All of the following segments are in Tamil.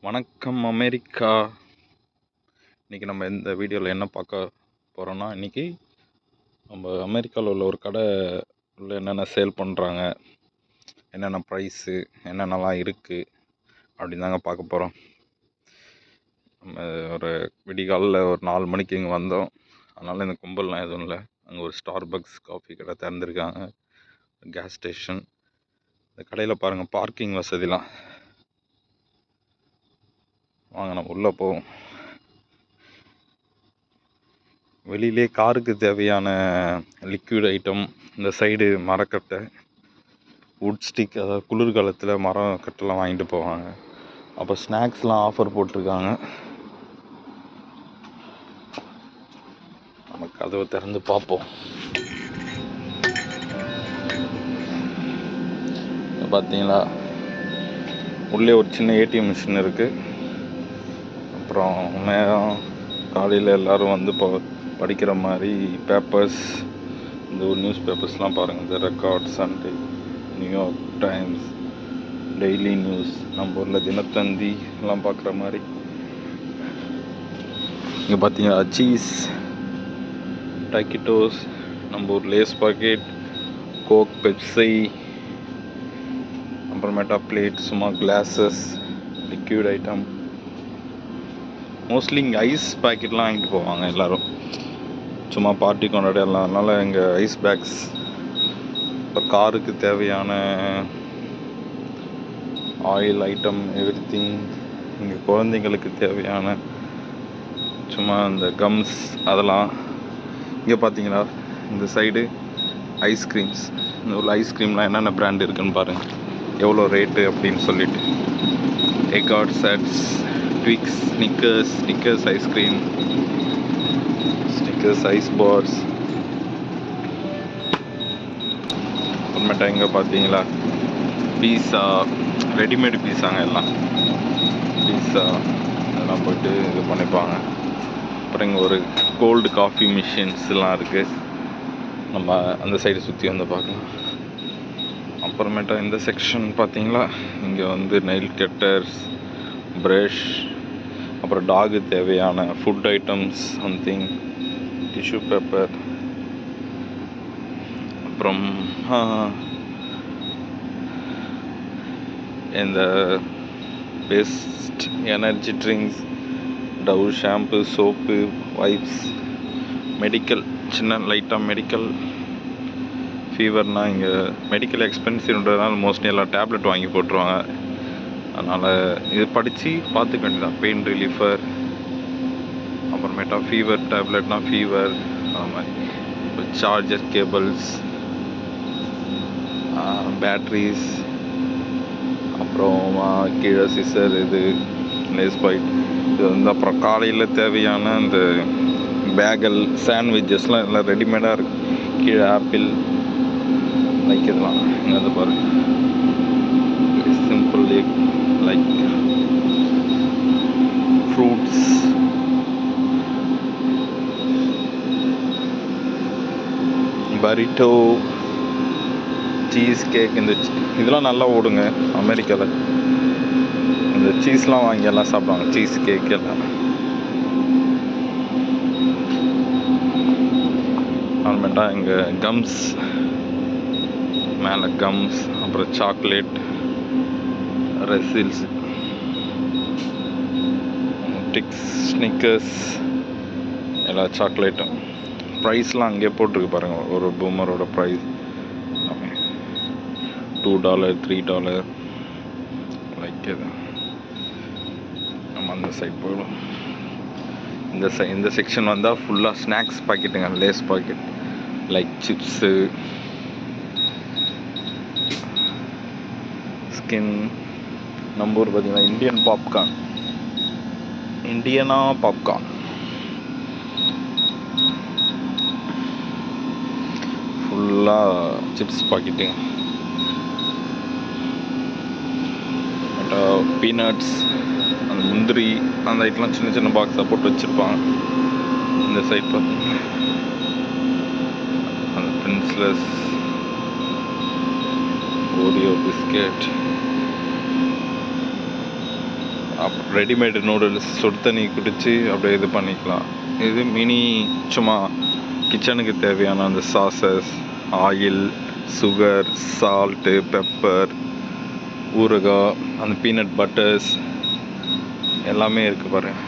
வணக்கம் அமெரிக்கா. இன்றைக்கி நம்ம இந்த வீடியோவில் என்ன பார்க்க போகிறோன்னா, இன்றைக்கி நம்ம அமெரிக்காவில் உள்ள ஒரு கடை உள்ள என்னென்ன சேல் பண்ணுறாங்க, என்னென்ன ப்ரைஸு, என்னென்னலாம் இருக்குது அப்படின்னு தாங்க பார்க்க போகிறோம். நம்ம ஒரு விடிகாலில் ஒரு 4 மணிக்கு இங்கே வந்தோம். அதனால் இந்த கும்பல்லாம் எதுவும் இல்லை. அங்கே ஒரு ஸ்டார்பக்ஸ் காஃபி கடை திறந்துருக்காங்க, கேஸ் ஸ்டேஷன். இந்த கடையில் பாருங்கள், பார்க்கிங் வசதிலாம். வாங்க நம்ம உள்ளே போவோம். வெளியிலே காருக்கு தேவையான லிக்விட் ஐட்டம், இந்த சைடு மரக்கட்டை, வுட் ஸ்டிக், அதாவது குளிர்காலத்தில் மரக்கட்டெல்லாம் வாங்கிட்டு போவாங்க. அப்போ ஸ்நாக்ஸ்லாம் ஆஃபர் போட்டிருக்காங்க. நம்ம கதவை திறந்து பார்ப்போம். பார்த்தீங்களா, உள்ளே ஒரு சின்ன ஏடிஎம் மிஷின் இருக்குது. அப்புறம் நேரம் காலையில் எல்லோரும் வந்து படிக்கிற மாதிரி பேப்பர்ஸ், இந்த நியூஸ் பேப்பர்ஸ்லாம் பாருங்கள். இந்த record, Sunday, New York times, daily news, நம்ம ஊரில் தினத்தந்தி எல்லாம் பார்க்குற மாதிரி. இங்கே பார்த்தீங்கன்னா சீஸ், டாக்கிட்டோஸ், நம்ம ஊர் லேஸ் பாக்கெட், கோக், பெப்சி, அப்புறமேட்டா பிளேட், சும்மா கிளாஸஸ், லிக்விட் ஐட்டம். மோஸ்ட்லி இங்கே ஐஸ் பேக்கெட்லாம் வாங்கிட்டு போவாங்க எல்லோரும், சும்மா பார்ட்டி கொண்டாடலாம். அதனால் இங்கே ஐஸ் பேக்ஸ், இப்போ காருக்கு தேவையான ஆயில் ஐட்டம், எவ்ரிதிங். இங்கே குழந்தைங்களுக்கு தேவையான சும்மா இந்த கம்ஸ் அதெல்லாம். இங்கே பார்த்தீங்களா, இந்த சைடு ஐஸ்கிரீம்ஸ். இந்த உள்ள ஐஸ்கிரீம்லாம் என்னென்ன பிராண்ட் இருக்குதுன்னு பாருங்கள், எவ்வளோ ரேட்டு அப்படின்னு சொல்லிட்டு. எக்கார்ட் செட்ஸ், Twix, Snickers ice cream, Snickers ice bars. அப்புறமேட்டா இங்கே பார்த்தீங்களா பீஸா, ரெடிமேடு பீஸாங்க எல்லாம். பீஸா இதெல்லாம் போய்ட்டு இது பண்ணிப்பாங்க. அப்புறம் இங்கே ஒரு கோல்டு காஃபி மிஷின்ஸ்லாம் இருக்குது. நம்ம அந்த சைடு சுற்றி வந்து பார்க்கலாம். அப்புறமேட்டா இந்த செக்ஷன் பார்த்தீங்களா, இங்கே வந்து நெயில் கட்டர்ஸ், ப்ரஷ், அப்புறம் டாகு தேவையான food items, something, tissue paper, அப்புறம் இந்த best energy drinks, Dove shampoo, soap, wipes, medical, சின்ன லைட்டாக மெடிக்கல். ஃபீவர்னால் இங்கே மெடிக்கல் எக்ஸ்பென்சிவ்ன்றதுனால மோஸ்ட்லி எல்லாம் டேப்லெட் வாங்கி போட்டுருவாங்க. அதனால் இது படித்து பார்த்துக்க வேண்டியதான். பெயின் ரிலீஃபர், அப்புறமேட்டா ஃபீவர் டேப்லெட்னா ஃபீவர், அது மாதிரி. இப்போ சார்ஜர் கேபிள்ஸ், பேட்ரிஸ், அப்புறம் கீழே சிசர், இது லேஸ் பாயிண்ட், இது வந்து. அப்புறம் காலையில் தேவையான இந்த பேகல், சாண்ட்விச்சஸ்லாம் எல்லாம் ரெடிமேடாக இருக்குது. கீழே ஆப்பிள், லைக் இதெல்லாம் இங்கே வந்து பாருங்கள். Simple like fruits, burrito, cheesecake. இந்த இதெல்லாம் நல்லா ஓடுங்க அமெரிக்காவில். இந்த சீஸ்லாம் வாங்கி எல்லாம் சாப்பிடுவாங்க, சீஸ் கேக் எல்லாம். அப்புறமேட்டா இங்கே கம்ஸ், மேலே கம்ஸ், அப்புறம் சாக்லேட், ரெசில்ஸ், டிக்ஸ், ஸ்னிக்கர்ஸ், எல்லா சாக்லேட்டும். ப்ரைஸ்லாம் அங்கேயே போட்டிருக்கு பாருங்கள். ஒரு பூமரோட ப்ரைஸ் $2, $3 லைக் இது. நம்ம அந்த சைட் போயிடும். இந்த செக்ஷன் வந்தால் ஃபுல்லாக ஸ்நாக்ஸ் பாக்கெட்டுங்க, Lay's packet, like chips, skin. நம்ம ஊர் பார்த்தீங்கன்னா இந்தியனா பாப்கார்ன், ஃபுல்லாக சிப்ஸ் பாக்கெட்டுங்க. பீனட்ஸ், அந்த முந்திரி, அந்த ஐட்டெலாம் சின்ன சின்ன பாக்ஸாக போட்டு வச்சுருப்பாங்க. இந்த சைட் பார்த்தீங்கன்னா அந்த பிரின்ஸ்லெஸ், ஓரியோ பிஸ்கெட், ரெடிமேடு நூடுல்ஸ் சுடு தண்ணி குடித்து அப்படியே இது பண்ணிக்கலாம். இது மினி சும்மா கிச்சனுக்கு தேவையான அந்த sauces, oil, sugar, salt, pepper, ஊறுகாய், அந்த பீனட் பட்டர்ஸ் எல்லாமே இருக்குது பாருங்க.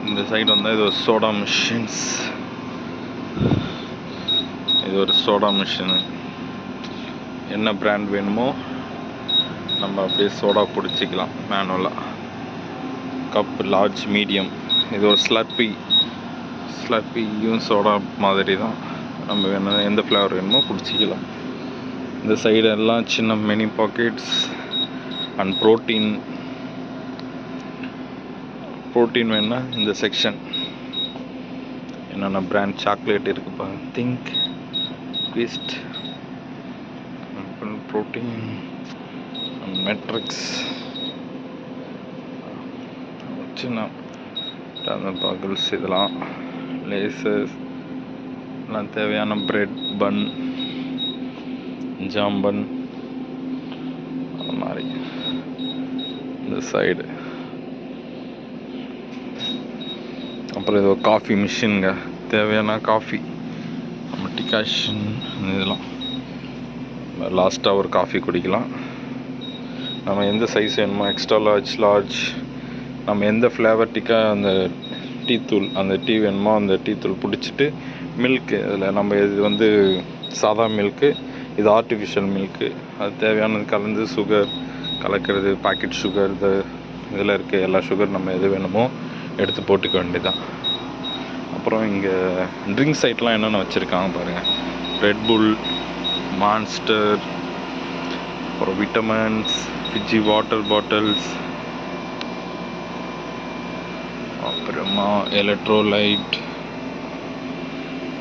இந்த சைடு வந்தால் இது ஒரு சோடா மிஷின்ஸ். இது ஒரு சோடா மிஷின். என்ன பிராண்ட் வேணுமோ நம்ம அப்படியே சோடா பிடிச்சிக்கலாம் மேனுவலாக. Cup large, medium. இது ஒரு ஸ்லர்பியும் சோடா மாதிரி தான். நம்ம வேணும் எந்த ஃப்ளேவர் வேணுமோ பிடிச்சிக்கலாம். இந்த சைடு எல்லாம் சின்ன மினி பாக்கெட்ஸ் அண்ட் ப்ரோட்டீன் வேணுன்னா இந்த செக்ஷன் என்னென்ன பிராண்ட் சாக்லேட் இருக்குது பாருங்க. திங்க், ட்விஸ்ட், ப்ரோட்டீன், மெட்ரிக்ஸ், சின்ன பாக்கிள்ஸ், இதெல்லாம் லேசஸ் எல்லாம் தேவையான பிரெட், பன், ஜாம்பன் அந்த மாதிரி. இந்த சைடு அப்புறம் இது ஒரு காஃபி மிஷினுங்க. தேவையான காஃபி நம்ம டிகாஷன் இதெல்லாம் லாஸ்ட்டாக ஒரு காஃபி குடிக்கலாம். நம்ம எந்த சைஸ் வேணுமோ, எக்ஸ்ட்ரா லார்ஜ், நம்ம எந்த ஃப்ளேவர் அந்த டீ தூள், அந்த டீ வேணுமோ அந்த டீ தூள் பிடிச்சிட்டு மில்க்கு. அதில் நம்ம இது சாதா மில்க்கு, இது ஆர்டிஃபிஷியல் மில்க்கு. அது தேவையானது கலந்து சுகர் கலக்கிறது, பாக்கெட் சுகர், இதில் இருக்க எல்லா சுகர் நம்ம எது வேணுமோ எடுத்து போட்டுக்க வேண்டியதான். அப்புறம் இங்கே ட்ரிங்க்ஸ் ஐட்டெலாம் என்னென்ன வச்சுருக்காங்க பாருங்கள். ரெட்புல், மான்ஸ்டர், அப்புறம் விட்டமின்ஸ், ஃபிஜி வாட்டர் பாட்டில்ஸ், அப்புறமா எலக்ட்ரோலைட்,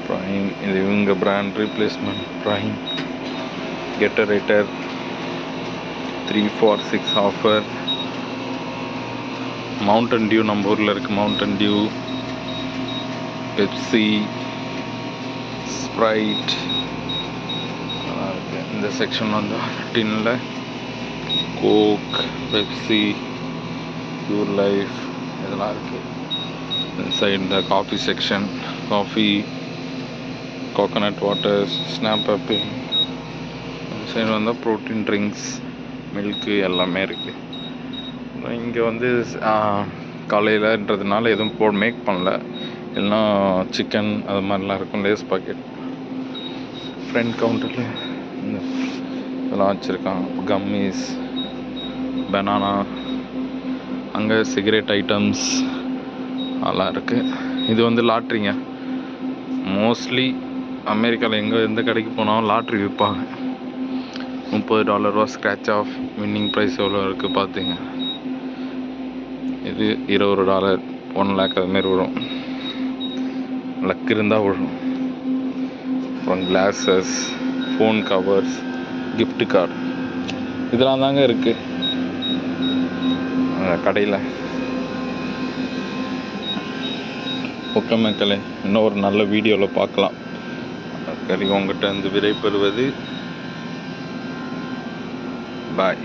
ப்ரைம், இது இவங்க brand replacement, Prime, Gatorade 3 for 6 offer, Mountain Dew நம்ம ஊரில் இருக்குது, மவுண்டன் டியூ, பெப்சி, ஸ்ப்ரைட் இருக்குது. இந்த செக்ஷன் டின்னில் கோக், பெப்சி, பியூர் லைஃப் இதெல்லாம் இருக்குது. இந்த சைடு இந்த coffee section, coffee, coconut waters, Snapple. இந்த சைடு வந்தால் ப்ரோட்டீன் ட்ரிங்க்ஸ், மில்க்கு எல்லாமே இருக்குது. இங்கே காலையிலன்றதுனால எதுவும் மேக் பண்ணல. இல்லைனா சிக்கன் அது மாதிரிலாம் இருக்கும். லேஸ் பாக்கெட் ஃப்ரண்ட் கவுண்டரில் இதெல்லாம் வச்சுருக்காங்க. கம்மிஸ், பனானா, அங்கே சிகரெட் ஐட்டம்ஸ் அதெல்லாம் இருக்குது. இது லாட்ரிங்க. மோஸ்ட்லி அமெரிக்காவில் எந்த கடைக்கு போனாலும் லாட்ரி விற்பாங்க. $30 ஸ்க்ராட்ச் ஆஃப், வின்னிங் ப்ரைஸ் எவ்வளோ இருக்குது பார்த்துங்க. இது $20, 1 lakh அதுமாரி வரும். லக் இருந்தால் விழும். அப்புறம் classes, phone covers, gift card இதெல்லாம் தாங்க இருக்குது அந்த கடையில். ஓகே மக்களே, இன்னும் ஒரு நல்ல வீடியோவில் பார்க்கலாம். உங்கள்கிட்ட விடை பெறுவது பாய்.